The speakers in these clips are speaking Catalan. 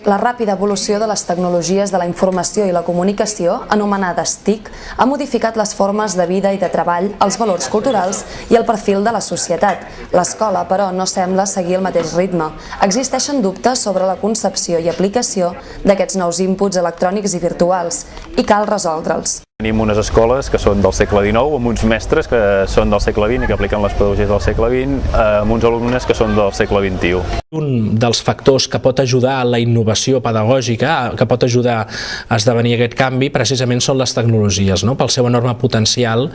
La ràpida evolució de les tecnologies de la informació i la comunicació, anomenades TIC, ha modificat les formes de vida i de treball, els valors culturals i el perfil de la societat. L'escola, però, no sembla seguir el mateix ritme. Existeixen dubtes sobre la concepció i aplicació d'aquests nous inputs electrònics i virtuals, i cal resoldre'ls. Tenim unes escoles que són del segle XIX, amb uns mestres que són del segle XX i que apliquen les pedagogies del segle XX, amb uns alumnes que són del segle XXI. Un dels factors que pot ajudar a la innovació pedagògica, que pot ajudar a esdevenir aquest canvi, precisament són les tecnologies, pel seu enorme potencial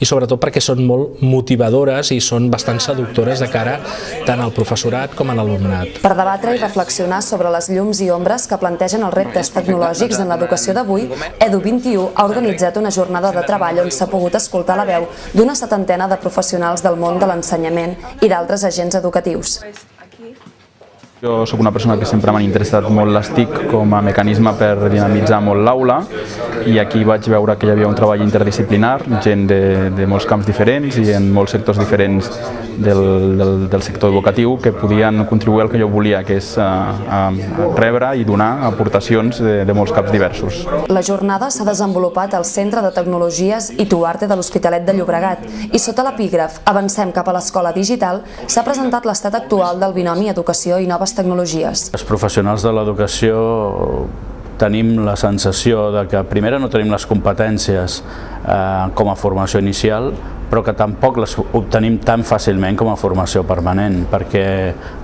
i sobretot perquè són molt motivadores i són bastant seductores de cara tant al professorat com a l'alumnat. Per debatre i reflexionar sobre les llums i ombres que plantegen els reptes tecnològics en l'educació d'avui, Edu21 ha organitzat una jornada de treball on s'ha pogut escoltar la veu d'una 70ena de professionals del món de l'ensenyament i d'altres agents educatius. Jo soc una persona que sempre m'han interessat molt les TIC com a mecanisme per dinamitzar molt l'aula i aquí vaig veure que hi havia un treball interdisciplinar, gent de molts camps diferents i en molts sectors diferents del sector educatiu que podien contribuir al que jo volia, que és rebre i donar aportacions de molts camps diversos. La jornada s'ha desenvolupat al Centre de Tecnologies Ituarte de l'Hospitalet de Llobregat i sota l'epígraf Avancem cap a l'escola digital s'ha presentat l'estat actual del binomi educació i noves tecnologies. Els professionals de l'educació tenim la sensació de que primer no tenim les competències com a formació inicial, però que tampoc les obtenim tan fàcilment com a formació permanent, perquè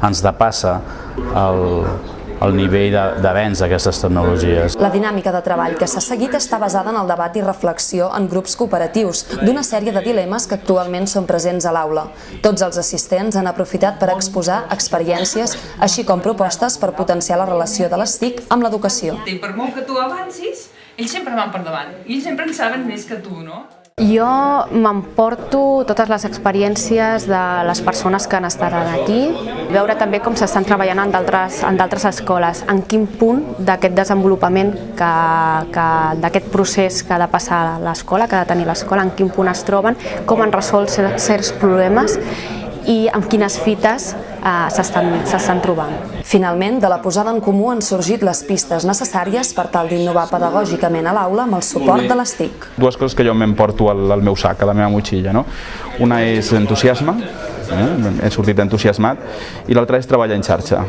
ens depassa el nivell d'avenç d'aquestes tecnologies. La dinàmica de treball que s'ha seguit està basada en el debat i reflexió en grups cooperatius d'una sèrie de dilemes que actualment són presents a l'aula. Tots els assistents han aprofitat per exposar experiències, així com propostes per potenciar la relació de les TIC amb l'educació. I per molt que tu avancis, ells sempre van per davant, ells sempre en saben més que tu, no? Jo m'emporto totes les experiències de les persones que han estat aquí, veure també com s'estan treballant en d'altres escoles, en quin punt d'aquest desenvolupament, d'aquest procés que ha de passar l'escola, que ha de tenir l'escola, en quin punt es troben, com han resolt certs problemes i amb quines fites s'estan trobant. Finalment, de la posada en comú han sorgit les pistes necessàries per tal d'innovar pedagògicament a l'aula amb el suport de les TIC. Dues coses que jo m'emporto al meu sac, a la meva motxilla. Una és entusiasme, he sortit entusiasmat, i l'altra és treballar en xarxa.